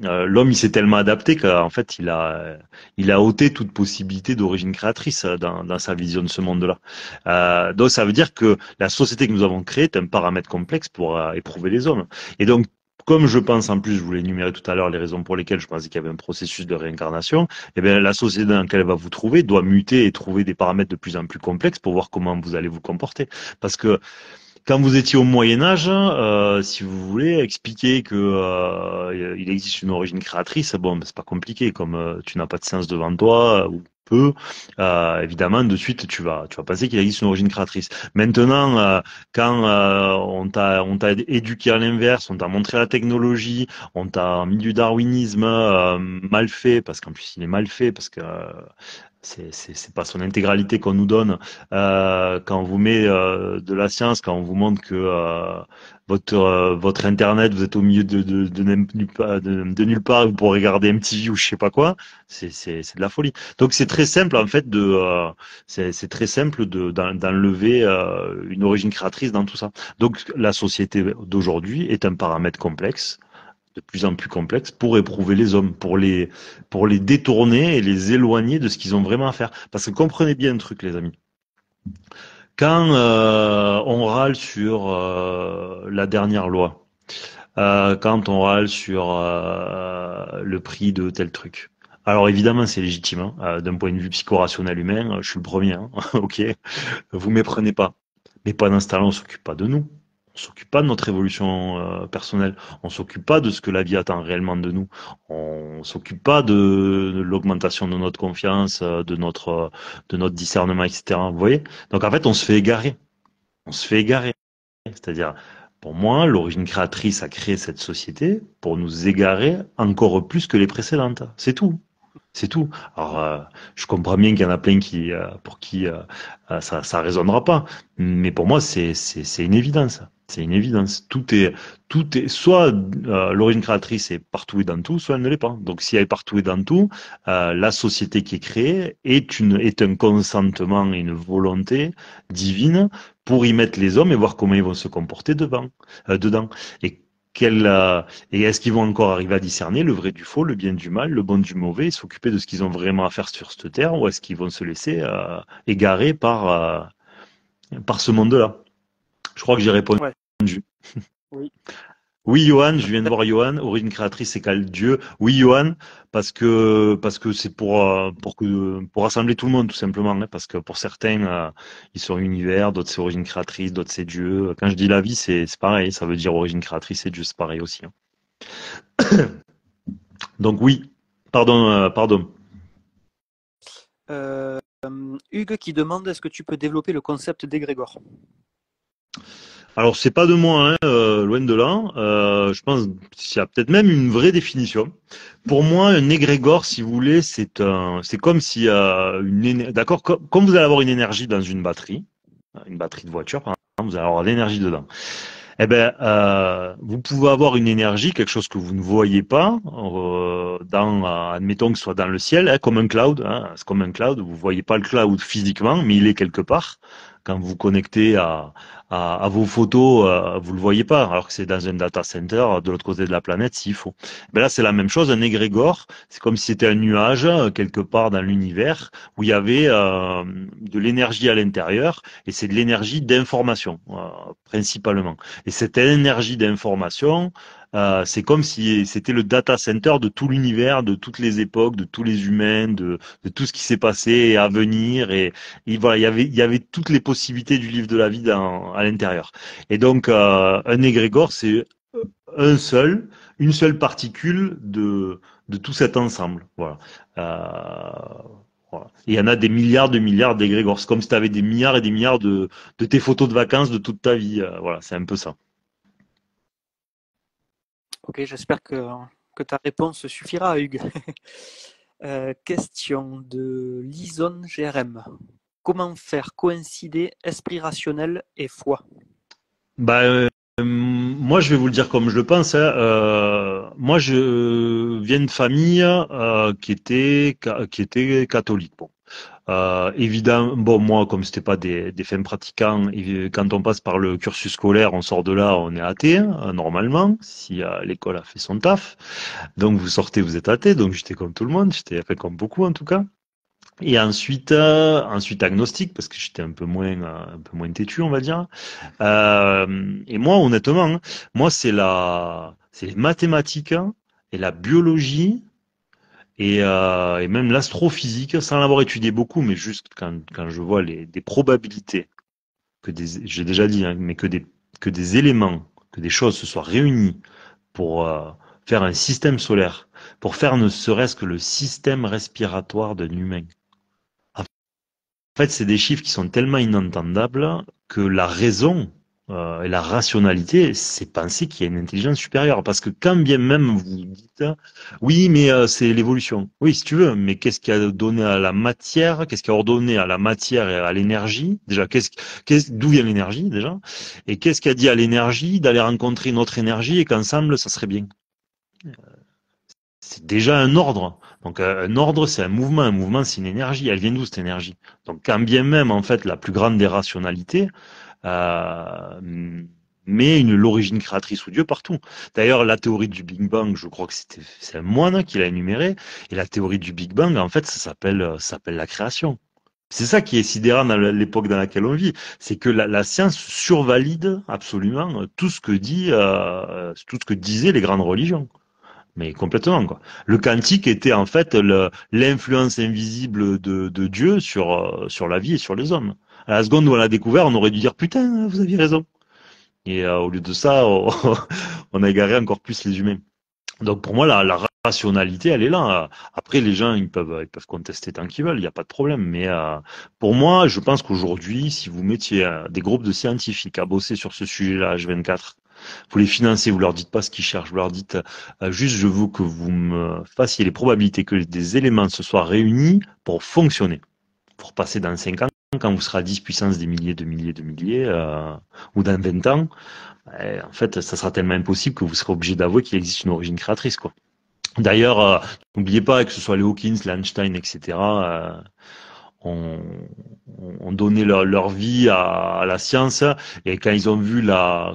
l'homme il s'est tellement adapté qu'en fait il a ôté toute possibilité d'origine créatrice dans sa vision de ce monde-là. Donc ça veut dire que la société que nous avons créée est un paramètre complexe pour éprouver les hommes. Et donc comme je pense en plus, je voulais énumérer tout à l'heure les raisons pour lesquelles je pensais qu'il y avait un processus de réincarnation, eh bien la société dans laquelle elle va vous trouver doit muter et trouver des paramètres de plus en plus complexes pour voir comment vous allez vous comporter. Parce que quand vous étiez au Moyen Âge, si vous voulez expliquer que il existe une origine créatrice, bon, ben, c'est pas compliqué. Comme tu n'as pas de science devant toi ou peu, évidemment, de suite tu vas penser qu'il existe une origine créatrice. Maintenant, quand on t'a éduqué à l'inverse, on t'a montré la technologie, on t'a mis du darwinisme mal fait, parce qu'en plus il est mal fait, parce que c'est pas son intégralité qu'on nous donne. Quand on vous met de la science, quand on vous montre que votre internet, vous êtes au milieu de nulle part, vous pourrez regarder MTV ou je sais pas quoi, c'est de la folie. Donc c'est très simple en fait c'est très simple d'enlever une origine créatrice dans tout ça. Donc la société d'aujourd'hui est un paramètre complexe, de plus en plus complexe pour éprouver les hommes, pour les détourner et les éloigner de ce qu'ils ont vraiment à faire. Parce que comprenez bien un truc, les amis. Quand on râle sur la dernière loi, quand on râle sur le prix de tel truc, alors évidemment c'est légitime, hein, d'un point de vue psychorationnel humain, je suis le premier, hein, ok, vous méprenez pas. Mais pendant ce temps-là, on s'occupe pas de nous. On s'occupe pas de notre évolution personnelle. On s'occupe pas de ce que la vie attend réellement de nous. On s'occupe pas de l'augmentation de notre confiance, de notre discernement, etc. Vous voyez? Donc en fait, on se fait égarer. On se fait égarer. C'est-à-dire, pour moi, l'origine créatrice a créé cette société pour nous égarer encore plus que les précédentes. C'est tout. C'est tout. Alors, je comprends bien qu'il y en a plein pour qui ça résonnera pas. Mais pour moi, c'est une évidence. C'est une évidence. Tout est, soit l'origine créatrice est partout et dans tout, soit elle ne l'est pas. Donc, si elle est partout et dans tout, la société qui est créée est un consentement et une volonté divine pour y mettre les hommes et voir comment ils vont se comporter dedans. Et quelle, et est-ce qu'ils vont encore arriver à discerner le vrai du faux, le bien du mal, le bon du mauvais, et s'occuper de ce qu'ils ont vraiment à faire sur cette terre, ou est-ce qu'ils vont se laisser égarer par ce monde-là? Je crois que j'ai répondu. Ouais. Oui. Oui, Johan, je viens de voir Johan. Origine créatrice égale Dieu. Oui, Johan, parce que c'est pour rassembler tout le monde tout simplement. Hein, parce que pour certains, ils sont univers, d'autres c'est origine créatrice, d'autres c'est Dieu. Quand je dis la vie, c'est pareil. Ça veut dire origine créatrice et Dieu, c'est pareil aussi. Hein. Donc oui, pardon, pardon. Euh, Hugues qui demande est-ce que tu peux développer le concept d'égrégore? Alors c'est pas de moi, hein, loin de là. Je pense qu'il y a peut-être même une vraie définition. Pour moi, un égrégore, si vous voulez, c'est comme s'il y a d'accord, comme vous allez avoir une énergie dans une batterie de voiture, par exemple, vous allez avoir de l'énergie dedans. Eh ben, vous pouvez avoir une énergie, quelque chose que vous ne voyez pas, admettons que ce soit dans le ciel, hein, comme un cloud. Hein, c'est comme un cloud. Vous voyez pas le cloud physiquement, mais il est quelque part. Quand vous connectez à vos photos, vous le voyez pas, alors que c'est dans un data center de l'autre côté de la planète s'il faut. Ben là, c'est la même chose. Un égrégore, c'est comme si c'était un nuage quelque part dans l'univers où il y avait de l'énergie à l'intérieur, et c'est de l'énergie d'information principalement. Et cette énergie d'information, c'est comme si c'était le data center de tout l'univers, de toutes les époques, de tous les humains, de tout ce qui s'est passé et à venir. Et voilà, il y avait toutes les possibilités du livre de la vie à l'intérieur. Et donc, un égrégore, c'est un seul, une seule particule de tout cet ensemble. Voilà. Voilà. Et il y en a des milliards de milliards d'égrégores. C'est comme si tu avais des milliards et des milliards de tes photos de vacances de toute ta vie. Voilà, c'est un peu ça. Ok, j'espère que ta réponse suffira, Hugues. Question de Lison GRM. Comment faire coïncider esprit rationnel et foi? Bah, moi, je vais vous le dire comme je le pense. Hein. Moi, je viens de famille qui était catholique. Bon. Évidemment, bon, moi, comme c'était pas des fins pratiquants, et quand on passe par le cursus scolaire, on sort de là, on est athée, hein, normalement, si l'école a fait son taf. Donc, vous sortez, vous êtes athée. Donc, j'étais comme tout le monde, j'étais enfin, comme beaucoup en tout cas. Et ensuite agnostique, parce que j'étais un peu moins têtu, on va dire. Et moi, honnêtement, hein, moi, c'est les mathématiques hein, et la biologie et même l'astrophysique, sans l'avoir étudié beaucoup, mais juste quand je vois des probabilités j'ai déjà dit, hein, mais que des éléments, que des choses se soient réunies pour faire un système solaire, pour faire ne serait-ce que le système respiratoire d'un humain. En fait, c'est des chiffres qui sont tellement inentendables que la raison et la rationalité, c'est penser qu'il y a une intelligence supérieure. Parce que quand bien même vous dites, oui, mais c'est l'évolution. Oui, si tu veux, mais qu'est-ce qui a donné à la matière, qu'est-ce qui a ordonné à la matière et à l'énergie? Déjà, d'où vient l'énergie déjà? Et qu'est-ce qui a dit à l'énergie d'aller rencontrer une autre énergie et qu'ensemble, ça serait bien? C'est déjà un ordre. Donc un ordre, c'est un mouvement. Un mouvement, c'est une énergie. Elle vient d'où cette énergie? Donc quand bien même, en fait, la plus grande des rationalités euh, met l'origine créatrice ou Dieu partout. D'ailleurs, la théorie du Big Bang, je crois que c'est un moine qui l'a énuméré. Et la théorie du Big Bang, en fait, ça s'appelle la création. C'est ça qui est sidérant dans l'époque dans laquelle on vit, c'est que la science survalide absolument tout ce que disaient les grandes religions. Mais complètement, quoi. Le quantique était en fait l'influence invisible de Dieu sur la vie et sur les hommes. À la seconde où on l'a découvert, on aurait dû dire putain, vous aviez raison. Et au lieu de ça, on a égaré encore plus les humains. Donc pour moi, la rationalité, elle est là. Après, les gens, ils peuvent contester tant qu'ils veulent, il n'y a pas de problème. Mais pour moi, je pense qu'aujourd'hui, si vous mettiez des groupes de scientifiques à bosser sur ce sujet-là, H24, vous les financez, vous leur dites pas ce qu'ils cherchent, vous leur dites juste, je veux que vous me fassiez les probabilités que des éléments se soient réunis pour fonctionner, pour passer dans 5 ans, quand vous serez à 10 puissance des milliers de milliers de milliers, ou dans 20 ans, en fait, ça sera tellement impossible que vous serez obligé d'avouer qu'il existe une origine créatrice, quoi. D'ailleurs, n'oubliez pas que ce soit les Hawkins, les Einstein, etc., ont, ont donné leur vie à la science, et quand ils ont vu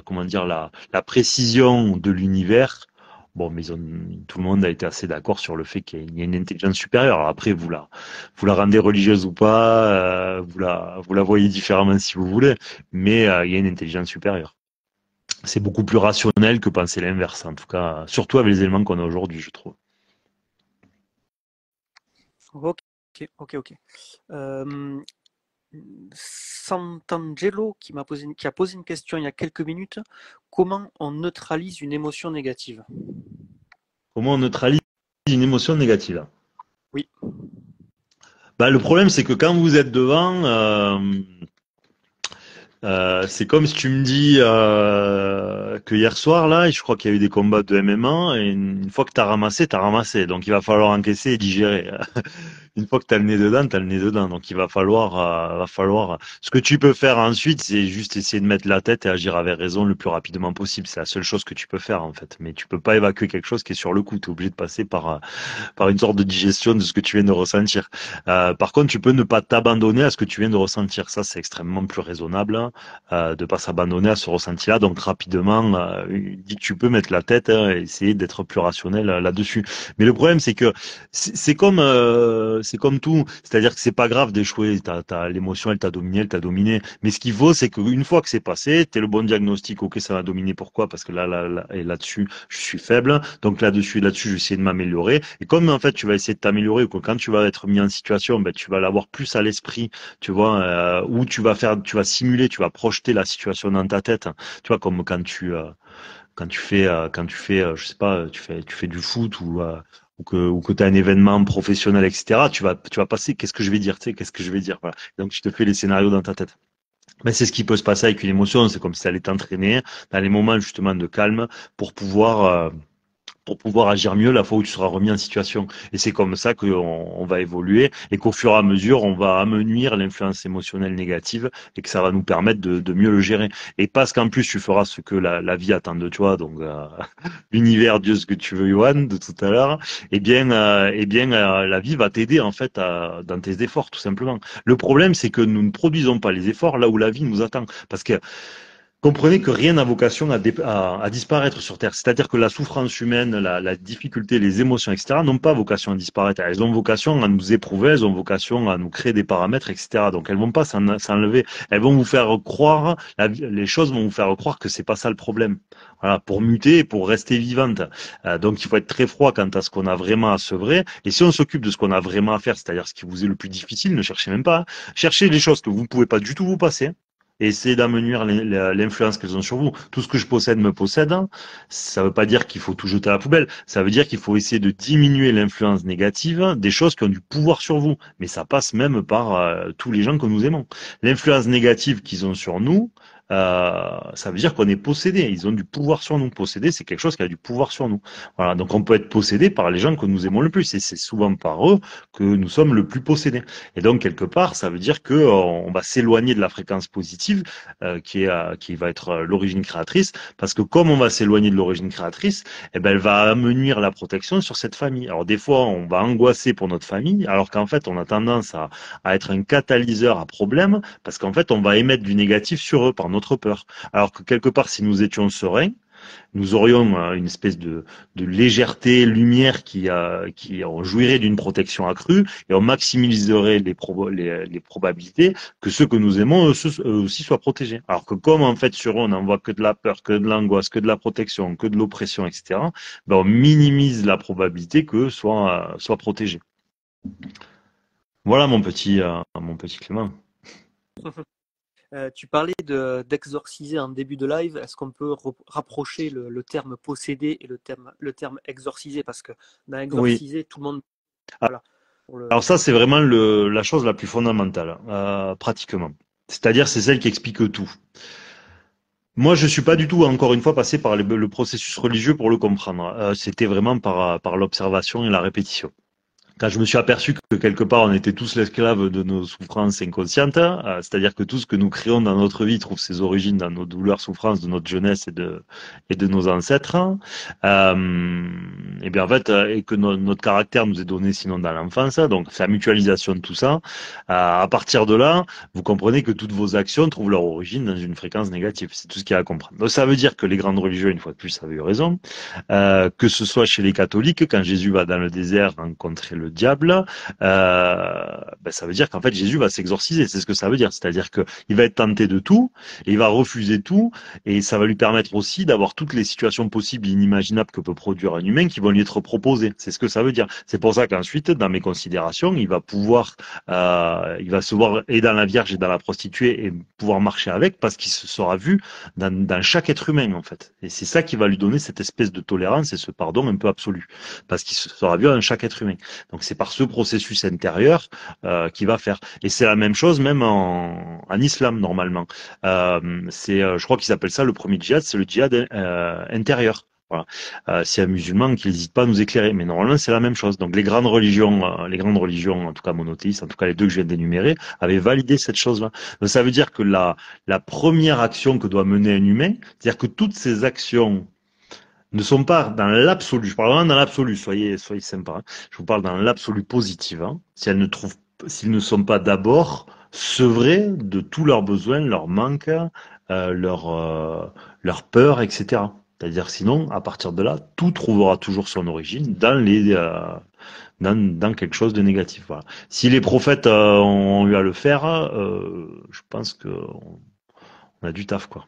comment dire, la précision de l'univers, bon, mais tout le monde a été assez d'accord sur le fait qu'il y a une intelligence supérieure. Alors après, vous la rendez religieuse ou pas, vous la voyez différemment si vous voulez, mais il y a une intelligence supérieure. c'est beaucoup plus rationnel que penser l'inverse, en tout cas, surtout avec les éléments qu'on a aujourd'hui, je trouve. Ok, ok. Euh, Sant'Angelo qui a posé une question il y a quelques minutes. Comment on neutralise une émotion négative? Comment on neutralise une émotion négative? Oui. Bah, le problème, c'est que quand vous êtes devant, c'est comme si tu me dis que hier soir, là, je crois qu'il y a eu des combats de MMA, et une fois que tu as ramassé, tu as ramassé. Donc il va falloir encaisser et digérer. Une fois que tu as le nez dedans, tu as le nez dedans. Donc il va falloir. Ce que tu peux faire ensuite, c'est juste essayer de mettre la tête et agir avec raison le plus rapidement possible. C'est la seule chose que tu peux faire, en fait. Mais tu peux pas évacuer quelque chose qui est sur le coup. Tu es obligé de passer par une sorte de digestion de ce que tu viens de ressentir. Par contre, tu peux ne pas t'abandonner à ce que tu viens de ressentir. Ça, c'est extrêmement plus raisonnable, hein, de pas s'abandonner à ce ressenti-là. Donc rapidement, dit que tu peux mettre la tête, hein, et essayer d'être plus rationnel là-dessus. Mais le problème, c'est que c'est comme tout. C'est-à-dire que c'est pas grave d'échouer. L'émotion, elle t'a dominé, elle t'a dominé. Mais ce qu'il faut, c'est qu'une fois que c'est passé, t'es le bon diagnostic. Ok, ça m'a dominé. Pourquoi? Parce que là, et là-dessus, je suis faible. Donc là-dessus, je vais essayer de m'améliorer. Et comme en fait, tu vas essayer de t'améliorer, ou que quand tu vas être mis en situation, ben, tu vas l'avoir plus à l'esprit, tu vois, où tu vas simuler, tu vas projeter la situation dans ta tête. Tu vois, comme quand tu fais, je sais pas, tu fais du foot ou que tu as un événement professionnel, etc. Tu vas passer, qu'est-ce que je vais dire, tu sais, qu'est-ce que je vais dire, voilà. Donc, tu te fais les scénarios dans ta tête. Mais c'est ce qui peut se passer avec une émotion, c'est comme si ça allait t'entraîner dans les moments justement de calme pour pouvoir, euh, pour pouvoir agir mieux la fois où tu seras remis en situation. Et c'est comme ça qu'on va évoluer et qu'au fur et à mesure, on va amenuire l'influence émotionnelle négative et que ça va nous permettre de mieux le gérer. Et parce qu'en plus, tu feras ce que la vie attend de toi, donc l'univers, Dieu, ce que tu veux, Johan, de tout à l'heure, la vie va t'aider en fait dans tes efforts, tout simplement. Le problème, c'est que nous ne produisons pas les efforts là où la vie nous attend. Parce que comprenez que rien n'a vocation à disparaître sur Terre. C'est-à-dire que la souffrance humaine, la difficulté, les émotions, etc., n'ont pas vocation à disparaître. Elles ont vocation à nous éprouver, elles ont vocation à nous créer des paramètres, etc. Donc elles vont pas s'enlever. Elles vont vous faire croire, les choses vont vous faire croire que c'est pas ça le problème. Voilà, pour muter, pour rester vivante. Donc il faut être très froid quant à ce qu'on a vraiment à sevrer. Et si on s'occupe de ce qu'on a vraiment à faire, c'est-à-dire ce qui vous est le plus difficile, ne cherchez même pas. Cherchez les choses que vous ne pouvez pas du tout vous passer et essayer d'amenuire l'influence qu'elles ont sur vous. Tout ce que je possède me possède. Ça ne veut pas dire qu'il faut tout jeter à la poubelle. Ça veut dire qu'il faut essayer de diminuer l'influence négative des choses qui ont du pouvoir sur vous. Mais ça passe même par tous les gens que nous aimons. L'influence négative qu'ils ont sur nous, ça veut dire qu'on est possédé. Ils ont du pouvoir sur nous. Possédé, c'est quelque chose qui a du pouvoir sur nous. Voilà. Donc on peut être possédé par les gens que nous aimons le plus. Et c'est souvent par eux que nous sommes le plus possédés. Et donc, quelque part, ça veut dire que on va s'éloigner de la fréquence positive, qui va être l'origine créatrice, parce que comme on va s'éloigner de l'origine créatrice, eh ben, elle va amenuire la protection sur cette famille. Alors, des fois, on va angoisser pour notre famille, alors qu'en fait, on a tendance à être un catalyseur à problème, parce qu'en fait, on va émettre du négatif sur eux par notre peur. Alors que quelque part, si nous étions sereins, nous aurions une espèce de légèreté, lumière qui en jouirait d'une protection accrue et on maximiserait les probabilités que ceux que nous aimons, eux aussi soient protégés. Alors que comme en fait sur eux, on n'envoie que de la peur, que de l'angoisse, que de la protection, que de l'oppression, etc., ben, on minimise la probabilité qu'eux soient protégés. Voilà mon petit Clément. Tu parlais d'exorciser en début de live. Est-ce qu'on peut rapprocher le terme posséder et le terme exorciser? Parce que dans Oui. exorciser, tout le monde. Voilà. Pour Alors ça, c'est vraiment la chose la plus fondamentale, pratiquement. C'est-à-dire, c'est celle qui explique tout. Moi, je suis pas du tout, encore une fois, passé par le processus religieux pour le comprendre. C'était vraiment par l'observation et la répétition. Quand je me suis aperçu que quelque part on était tous l'esclave de nos souffrances inconscientes, c'est-à-dire que tout ce que nous créons dans notre vie trouve ses origines dans nos douleurs, souffrances de notre jeunesse et de nos ancêtres, et bien en fait, et que notre caractère nous est donné sinon dans l'enfance, donc c'est la mutualisation de tout ça. À partir de là, vous comprenez que toutes vos actions trouvent leur origine dans une fréquence négative. C'est tout ce qu'il y a à comprendre. Donc ça veut dire que les grandes religions, une fois de plus, avaient eu raison. Que ce soit chez les catholiques, quand Jésus va dans le désert rencontrer le le diable, ça veut dire qu'en fait Jésus va s'exorciser, c'est ce que ça veut dire. C'est-à-dire que il va être tenté de tout, et il va refuser tout, et ça va lui permettre aussi d'avoir toutes les situations possibles et inimaginables que peut produire un humain qui vont lui être proposées. C'est ce que ça veut dire. C'est pour ça qu'ensuite, dans mes considérations, il va se voir et dans la Vierge et dans la prostituée et pouvoir marcher avec parce qu'il se sera vu dans chaque être humain en fait. Et c'est ça qui va lui donner cette espèce de tolérance et ce pardon un peu absolu parce qu'il se sera vu dans chaque être humain. Donc c'est par ce processus intérieur qu'il va faire. Et c'est la même chose même en islam normalement. Je crois qu'ils appellent ça le premier djihad, c'est le djihad intérieur. Voilà. C'est un musulman qui n'hésite pas à nous éclairer, mais normalement c'est la même chose. Donc les grandes religions, en tout cas monothéistes, en tout cas les deux que je viens d'énumérer, avaient validé cette chose-là. Donc ça veut dire que la première action que doit mener un humain, c'est-à-dire que toutes ces actions ne sont pas dans l'absolu. Je parle vraiment dans l'absolu. Soyez sympa. Hein. Je vous parle dans l'absolu positif. Hein. S'ils ne sont pas d'abord sevrés de tous leurs besoins, leurs manques, leur peur, etc. C'est-à-dire sinon, à partir de là, tout trouvera toujours son origine dans quelque chose de négatif. Voilà. Si les prophètes ont eu à le faire, je pense on a du taf, quoi.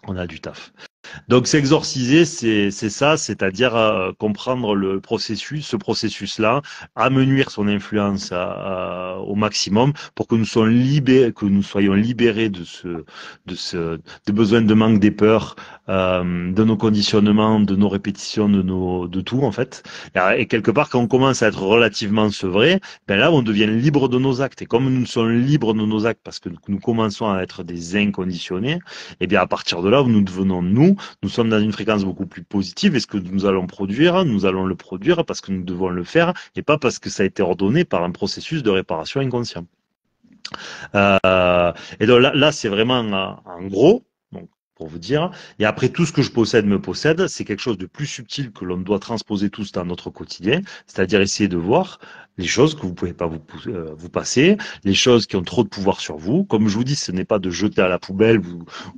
On a du taf. Donc s'exorciser, c'est ça, c'est-à-dire comprendre ce processus-là, amenuire son influence au maximum pour que nous soyons libérés de besoins, de manque, des peurs, de nos conditionnements, de nos répétitions, de tout en fait. Et quelque part, quand on commence à être relativement sevré, ben là, on devient libre de nos actes. Et comme nous sommes libres de nos actes parce que nous commençons à être des inconditionnés, et bien à partir de là, nous devenons nous sommes dans une fréquence beaucoup plus positive et ce que nous allons produire, nous allons le produire parce que nous devons le faire et pas parce que ça a été ordonné par un processus de réparation inconscient. Et donc là c'est vraiment en gros, donc, pour vous dire. Et après, tout ce que je possède me possède, c'est quelque chose de plus subtil que l'on doit transposer tous dans notre quotidien, c'est-à-dire essayer de voir les choses que vous pouvez pas vous passer, les choses qui ont trop de pouvoir sur vous. Comme je vous dis, ce n'est pas de jeter à la poubelle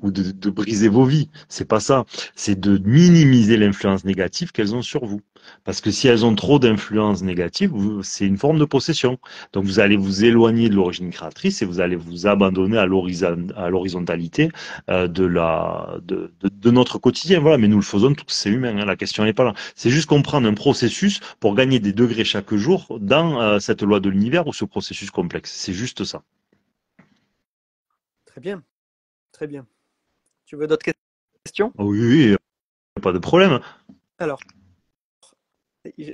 ou de briser vos vies. C'est pas ça. C'est de minimiser l'influence négative qu'elles ont sur vous. Parce que si elles ont trop d'influence négative, c'est une forme de possession. Donc vous allez vous éloigner de l'origine créatrice et vous allez vous abandonner à l'horizontalité de notre quotidien. Voilà, mais nous le faisons tous, c'est humain. Hein, la question n'est pas là. C'est juste qu'on prend un processus pour gagner des degrés chaque jour dans cette loi de l'univers ou ce processus complexe. C'est juste ça. Très bien, très bien. Tu veux d'autres questions? Oui, pas de problème. Alors, j'ai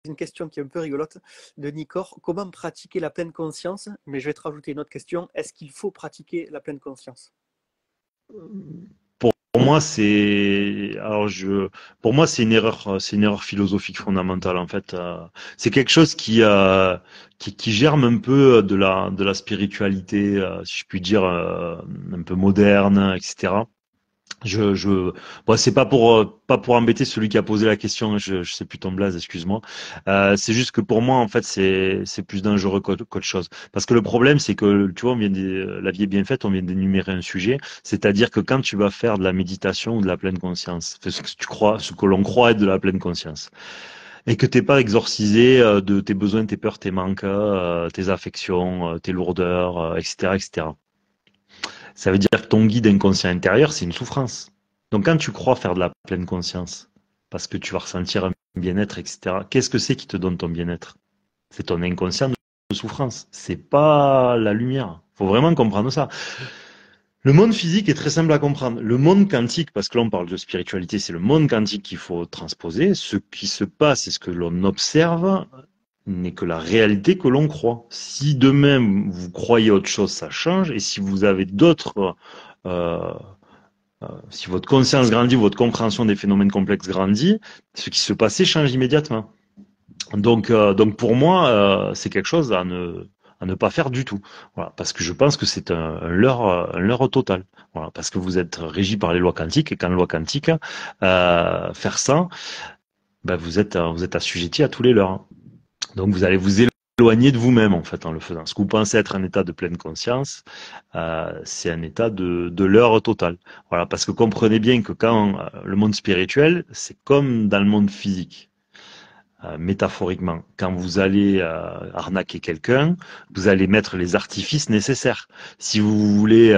une question qui est un peu rigolote de Nicor. Comment pratiquer la pleine conscience? Mais je vais te rajouter une autre question. Est-ce qu'il faut pratiquer la pleine conscience? Pour moi, pour moi, c'est une erreur philosophique fondamentale en fait. C'est quelque chose qui germe un peu de la spiritualité, si je puis dire, un peu moderne, etc. Bon, c'est pas pour embêter celui qui a posé la question. Je sais plus ton blaze, excuse-moi. C'est juste que pour moi, en fait, c'est plus dangereux qu'autre chose. Parce que le problème, c'est que tu vois, la vie est bien faite. On vient d'énumérer un sujet. C'est-à-dire que quand tu vas faire de la méditation ou de la pleine conscience, ce que l'on croit être de la pleine conscience, et que t'es pas exorcisé de tes besoins, tes peurs, tes manques, tes affections, tes lourdeurs, etc., etc. Ça veut dire que ton guide inconscient intérieur, c'est une souffrance. Donc quand tu crois faire de la pleine conscience, parce que tu vas ressentir un bien-être, etc., qu'est-ce que c'est qui te donne ton bien-être? C'est ton inconscient de souffrance. C'est pas la lumière. Faut vraiment comprendre ça. Le monde physique est très simple à comprendre. Le monde quantique, parce que là on parle de spiritualité, c'est le monde quantique qu'il faut transposer. Ce qui se passe et ce que l'on observe n'est que la réalité que l'on croit. Si demain vous croyez autre chose, ça change. Et si vous avez d'autres, euh, si votre conscience grandit, votre compréhension des phénomènes complexes grandit, ce qui se passait change immédiatement. Donc pour moi, c'est quelque chose à ne pas faire du tout. Voilà, parce que je pense que c'est un leurre total. Voilà, parce que vous êtes régi par les lois quantiques et qu'en loi quantique, faire ça, ben vous êtes assujetti à tous les leurres. Donc vous allez vous éloigner de vous-même en fait en le faisant. Ce que vous pensez être un état de pleine conscience, c'est un état de leurre total. Voilà, parce que comprenez bien que quand le monde spirituel, c'est comme dans le monde physique. métaphoriquement, quand vous allez arnaquer quelqu'un, vous allez mettre les artifices nécessaires. Si vous voulez,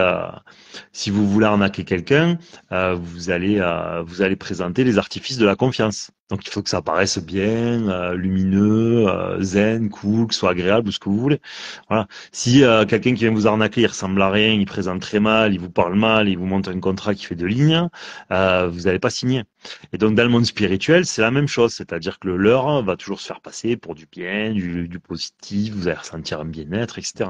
si vous voulez arnaquer quelqu'un, vous allez présenter les artifices de la confiance. Donc il faut que ça paraisse bien, lumineux, zen, cool, que ce soit agréable ou ce que vous voulez. Voilà. Si quelqu'un qui vient vous arnaquer, il ressemble à rien, il présente très mal, il vous parle mal, il vous montre un contrat qui fait 2 lignes, vous n'allez pas signer. Et donc dans le monde spirituel, c'est la même chose, c'est-à-dire que le leurre va toujours se faire passer pour du bien, du positif, vous allez ressentir un bien-être, etc.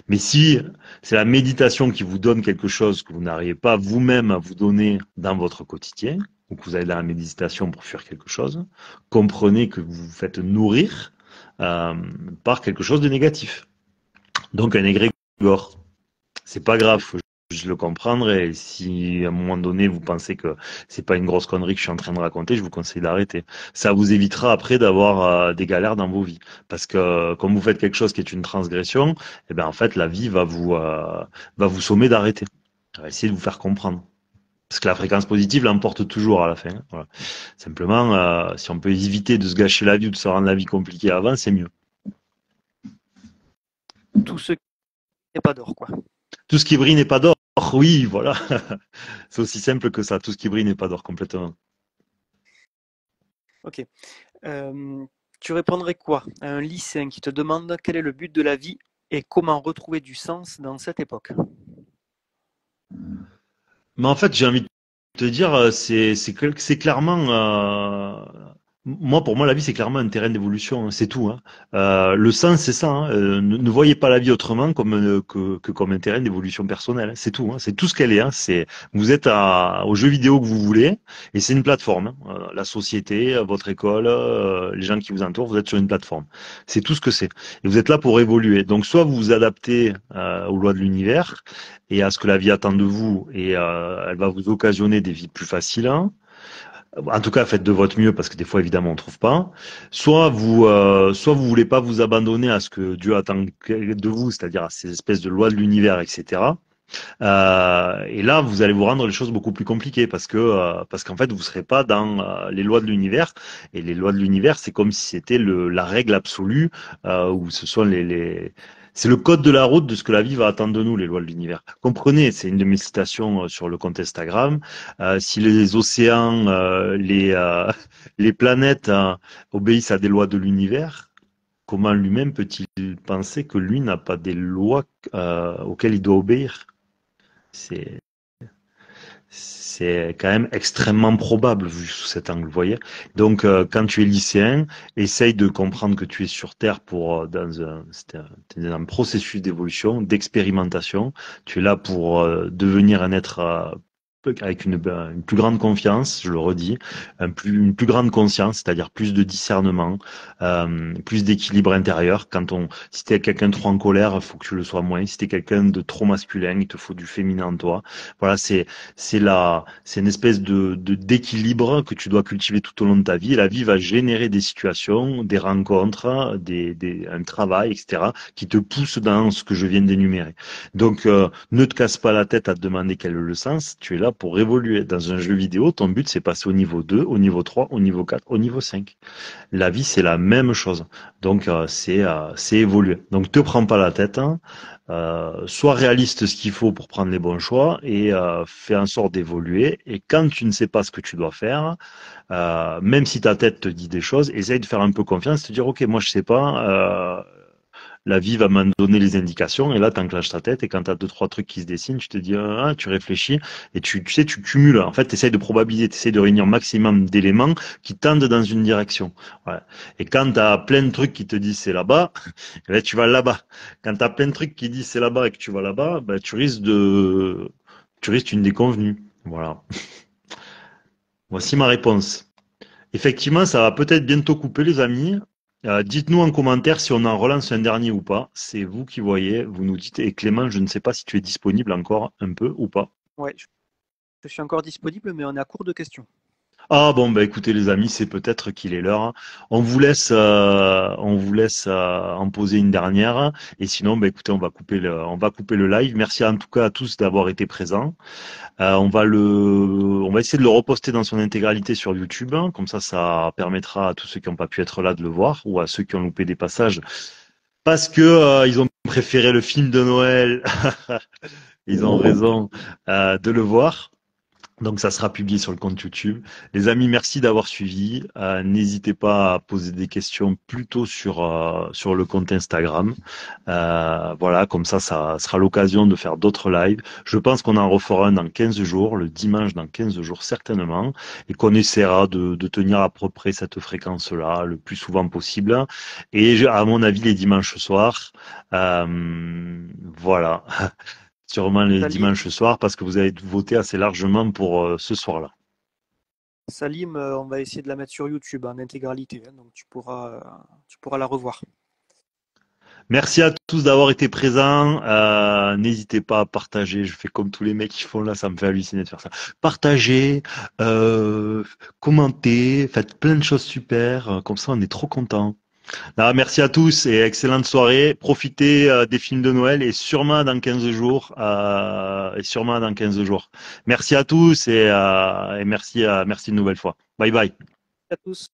Mais si c'est la méditation qui vous donne quelque chose que vous n'arrivez pas vous-même à vous donner dans votre quotidien, ou que vous allez dans la méditation pour fuir quelque chose, comprenez que vous vous faites nourrir euh, par quelque chose de négatif. Donc un égrégore. C'est pas grave, faut juste le comprendre. Et si à un moment donné vous pensez que c'est pas une grosse connerie que je suis en train de raconter, je vous conseille d'arrêter. Ça vous évitera après d'avoir des galères dans vos vies. Parce que comme vous faites quelque chose qui est une transgression, eh ben en fait la vie va vous sommer d'arrêter. Elle va essayer de vous faire comprendre. Parce que la fréquence positive l'emporte toujours à la fin. Voilà. Simplement, si on peut éviter de se gâcher la vie ou de se rendre la vie compliquée avant, c'est mieux. Tout ce qui n'est pas d'or, quoi. Tout ce qui brille n'est pas d'or. Oui, voilà. C'est aussi simple que ça. Tout ce qui brille n'est pas d'or complètement. Ok. Tu répondrais quoi à un lycéen qui te demande quel est le but de la vie et comment retrouver du sens dans cette époque? Mais en fait, j'ai envie de te dire, c'est clairement, moi pour moi la vie c'est clairement un terrain d'évolution, hein, c'est tout. Hein. Le sens c'est ça. Hein, ne voyez pas la vie autrement comme que comme un terrain d'évolution personnelle. Hein, c'est tout. Hein, c'est tout ce qu'elle est. Hein, c'est vous êtes au jeu vidéo que vous voulez et c'est une plateforme. Hein, la société, votre école, les gens qui vous entourent, vous êtes sur une plateforme. C'est tout ce que c'est. Et vous êtes là pour évoluer. Donc soit vous vous adaptez aux lois de l'univers et à ce que la vie attend de vous et elle va vous occasionner des vies plus faciles. Hein. En tout cas, faites de votre mieux parce que des fois, évidemment, on trouve pas. Soit vous voulez pas vous abandonner à ce que Dieu attend de vous, c'est-à-dire à ces espèces de lois de l'univers, etc. Et là, vous allez vous rendre les choses beaucoup plus compliquées parce qu'en fait, vous serez pas dans les lois de l'univers. Et les lois de l'univers, c'est comme si c'était la règle absolue où ce sont c'est le code de la route de ce que la vie va attendre de nous, les lois de l'univers. Comprenez, c'est une de mes citations sur le compte Instagram. Si les océans, les planètes obéissent à des lois de l'univers, comment lui-même peut-il penser que lui n'a pas des lois auxquelles il doit obéir? C'est c'est quand même extrêmement probable vu sous cet angle, vous voyez. Donc, quand tu es lycéen, essaye de comprendre que tu es sur Terre pour t'es dans un processus d'évolution, d'expérimentation. Tu es là pour devenir un être avec une plus grande confiance, je le redis, une plus grande conscience, c'est-à-dire plus de discernement, plus d'équilibre intérieur. Si t'es quelqu'un de trop en colère, il faut que tu le sois moins. Si t'es quelqu'un de trop masculin, il te faut du féminin en toi. Voilà, c'est une espèce d'équilibre que tu dois cultiver tout au long de ta vie. Et la vie va générer des situations, des rencontres, un travail, etc., qui te poussent dans ce que je viens d'énumérer. Donc, ne te casse pas la tête à te demander quel est le sens. Tu es là pour évoluer. Dans un jeu vidéo, ton but, c'est passer au niveau 2, au niveau 3, au niveau 4, au niveau 5. La vie, c'est la même chose. Donc, c'est évoluer. Donc, te prends pas la tête. Hein. Sois réaliste ce qu'il faut pour prendre les bons choix et fais en sorte d'évoluer. Et quand tu ne sais pas ce que tu dois faire, même si ta tête te dit des choses, essaye de faire un peu confiance, te dire ok, moi je sais pas, la vie va m'en donner les indications et là t'enclenches ta tête et quand tu as deux trois trucs qui se dessinent, tu te dis tu réfléchis et tu sais tu cumules. En fait, tu essayes de probabiliser, tu essayes de réunir maximum d'éléments qui tendent dans une direction. Ouais. Et quand tu as plein de trucs qui te disent c'est là-bas, eh ben, tu vas là-bas. Quand tu as plein de trucs qui disent c'est là-bas et que tu vas là-bas, ben, tu risques une déconvenue. Voilà. Voici ma réponse. Effectivement, ça va peut-être bientôt couper, les amis. Dites-nous en commentaire si on en relance un dernier ou pas. C'est vous qui voyez, vous nous dites. Et Clément, je ne sais pas si tu es disponible encore un peu ou pas. Ouais, je suis encore disponible, mais on est à court de questions. Ah bon, bah écoutez les amis, c'est peut-être qu'il est l'heure. On vous laisse en poser une dernière. Et sinon, bah écoutez, on va couper le live. Merci en tout cas à tous d'avoir été présents. On va essayer de le reposter dans son intégralité sur YouTube. Comme ça permettra à tous ceux qui n'ont pas pu être là de le voir ou à ceux qui ont loupé des passages parce que ils ont préféré le film de Noël. Ils ont raison de le voir. Donc ça sera publié sur le compte YouTube. Les amis, merci d'avoir suivi. N'hésitez pas à poser des questions plutôt sur le compte Instagram. Voilà, comme ça sera l'occasion de faire d'autres lives. Je pense qu'on en refera un dans 15 jours, le dimanche dans 15 jours certainement, et qu'on essaiera de tenir à peu près cette fréquence-là le plus souvent possible. Et à mon avis, les dimanches soirs, voilà. Sûrement les Salim, dimanches soirs parce que vous avez voté assez largement pour ce soir-là. Salim, on va essayer de la mettre sur YouTube en intégralité, hein, donc tu pourras la revoir. Merci à tous d'avoir été présents. N'hésitez pas à partager. Je fais comme tous les mecs qui font là, ça me fait halluciner de faire ça. Partagez, euh, commentez, faites plein de choses super. Comme ça, on est trop contents. Merci à tous et excellente soirée. Profitez des films de Noël et sûrement dans 15 jours. Merci à tous et merci une nouvelle fois. Bye bye. À tous.